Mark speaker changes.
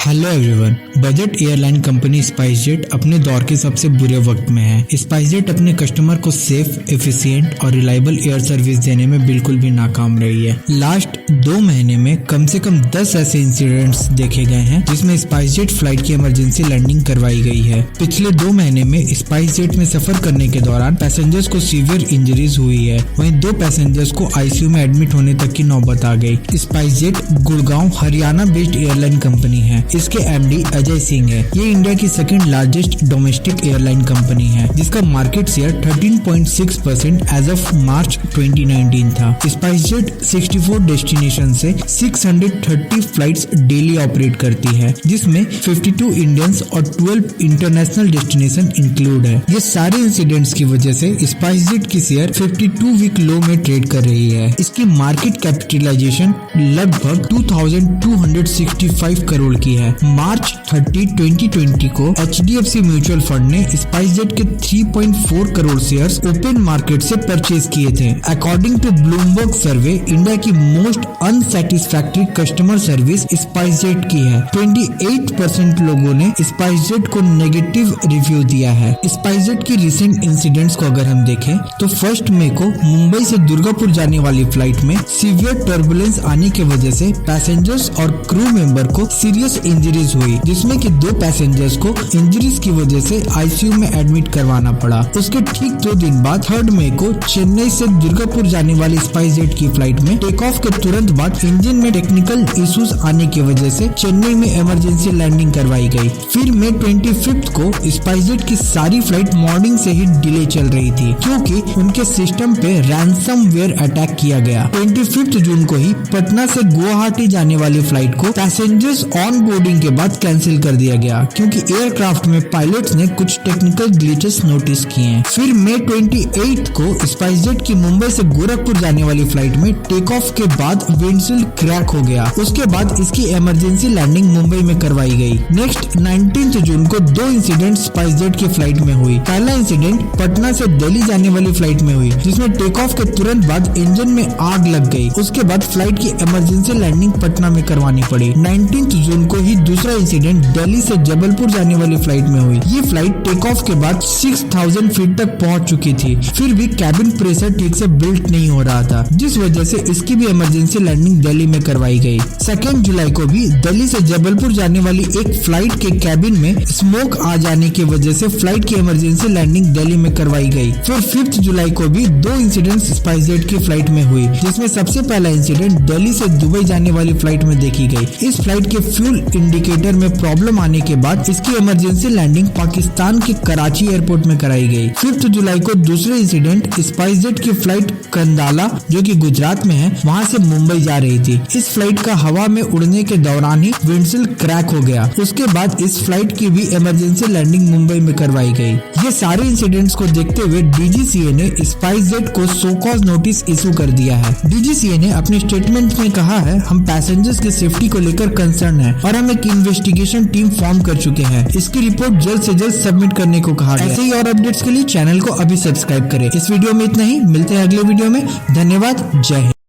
Speaker 1: Hello everyone. Budget airline company SpiceJet अपने दौर के सबसे बुरे वक्त में है। स्पाइसजेट अपने कस्टमर को सेफ, एफिशिएंट और रिलायबल एयर सर्विस देने में बिल्कुल भी नाकाम रही है। लास्ट 2 महीने में कम से कम 10 ऐसे इंसिडेंट्स देखे गए हैं जिसमें स्पाइसजेट फ्लाइट की इमरजेंसी लैंडिंग करवाई गई है। पिछले 2 महीने में स्पाइसजेट में सफर करने के दौरान पैसेंजर्स को सीवियर इंजरीज हुई है। वहीं 2 पैसेंजर्स को आईसीयू में एडमिट होने तक की नौबत आ गई। SpiceJet Gurgaon Haryana based airline company है। इसके एमडी अजय सिंह है। ये इंडिया की second largest domestic airline company है जिसका market share 13.6% as of March 2019 था। स्पाइसजेट 64 डेस्टिनेशन से 630 फ्लाइट्स डेली ऑपरेट करती है जिसमें 52 इंडियंस और 12 इंटरनेशनल डेस्टिनेशन इंक्लूड है। ये सारे इंसिडेंट्स की वजह से स्पाइसजेट की शेयर 52 वीक लो में ट्रेड कर रही है। इसकी मार्केट कैपिटलाइजेशन लगभग 2265 करोड़ की है। मार्च 30, 2020 को HDFC म्यूचुअल फंड ने स्पाइसजेट के 3.4 करोड़ शेयर्स ओपन मार्केट से परचेज किए थे। According to Bloomberg survey, India की most unsatisfactory customer service SpiceJet की है। 28% लोगों ने स्पाइसजेट को नेगेटिव रिव्यू दिया है। स्पाइसजेट की रिसेंट इंसिडेंट्स को अगर हम देखें तो 1 मई को मुंबई से दुर्गापुर जाने वाली फ्लाइट में सीवियर टर्बुलेंस आने की वजह से पैसेंजर्स और क्रू मेंबर को सीरियस इंजरीज हुई, जिसमें कि 2 पैसेंजर्स को इंजरीज की वजह से आईसीयू में एडमिट करवाना पड़ा। उसके ठीक 2 दिन बाद 3 मई को चेन्नई से दुर्गापुर जाने वाली स्पाइसजेट की फ्लाइट में टेक ऑफ के तुरंत बाद इंजन में टेक्निकल इश्यूज आने की वजह से चेन्नई में इमरजेंसी लैंडिंग करवाई गई। फिर मई 25 को स्पाइसजेट की सारी फ्लाइट मॉर्निंग से ही डिले चल रही थी क्योंकि उनके सिस्टम पे रैंसमवेयर अटैक किया गया। 25 जून को ही पटना से गुवाहाटी जाने वाली फ्लाइट को पैसेंजर्स ऑन बोर्डिंग के बाद कैंसिल कर दिया गया क्योंकि एयरक्राफ्ट में पायलट्स ने कुछ टेक्निकल ग्लिचेस नोटिस किए हैं। फिर मई 28 को स्पाइसजेट की मुंबई से गोरखपुर जाने वाली फ्लाइट में टेक ऑफ के बाद विंडशील्ड क्रैक हो गया। उसके बाद इसकी इमरजेंसी लैंडिंग मुंबई में करवाई गई। नेक्स्ट 19 जून को 2 इंसिडेंट स्पाइसजेट की फ्लाइट में हुई। पहला इंसिडेंट पटना से दिल्ली जाने वाली फ्लाइट में हुई जिसमें टेक ऑफ के तुरंत बाद इंजन में आग लग गई। उसके बाद फ्लाइट की इमरजेंसी लैंडिंग पटना में करवानी पड़ी। 19 जून को ही दूसरा इंसिडेंट दिल्ली से जबलपुर जाने वाली फ्लाइट में हुई। ये फ्लाइट टेक ऑफ के बाद 6000 फीट तक पहुंच चुकी थी, फिर भी कैबिन प्रेशर ठीक से बिल्ट नहीं हो रहा था, जिस वजह से इसकी भी इमरजेंसी लैंडिंग दिल्ली में करवाई गई। 2 जुलाई को भी दिल्ली से जबलपुर जाने वाली एक फ्लाइट के कैबिन में स्मोक आ जाने की वजह से फ्लाइट की इमरजेंसी लैंडिंग दिल्ली में करवाई गई। फिर 5 जुलाई को भी 2 इंसिडेंट स्पाइसजेट की फ्लाइट में हुई जिसमें सबसे पहला इंसिडेंट दिल्ली से दुबई जाने वाली फ्लाइट में देखी गई। इस फ्लाइट के फ्यूल इंडिकेटर में प्रॉब्लम आने के बाद इसकी इमरजेंसी लैंडिंग पाकिस्तान के कराची एयरपोर्ट में कराई गई। 5 जुलाई को दूसरे इंसिडेंट स्पाइसजेट की फ्लाइट कंदाला जो कि गुजरात में है वहां से मुंबई जा रही थी। इस फ्लाइट का हवा में उड़ने के दौरान ही विंडशील्ड क्रैक हो गया। उसके बाद इस फ्लाइट की भी इमरजेंसी लैंडिंग मुंबई में करवाई गई। ये सारे इंसिडेंट्स को देखते हुए DGCA ने स्पाइसजेट को सो कॉज नोटिस इशू कर दिया है। DGCA ने अपने स्टेटमेंट में कहा है, हम पैसेंजर्स की सेफ्टी को लेकर कंसर्न है और हम एक इन्वेस्टिगेशन टीम फॉर्म कर चुके हैं। इसकी रिपोर्ट जल्द से जल्द सबमिट करने को कहा गया। ऐसे ही और अपडेट्स के लिए चैनल को अभी सब्सक्राइब करें। इस वीडियो में इतना ही, मिलते हैं अगले वीडियो में। धन्यवाद। जय हिंद।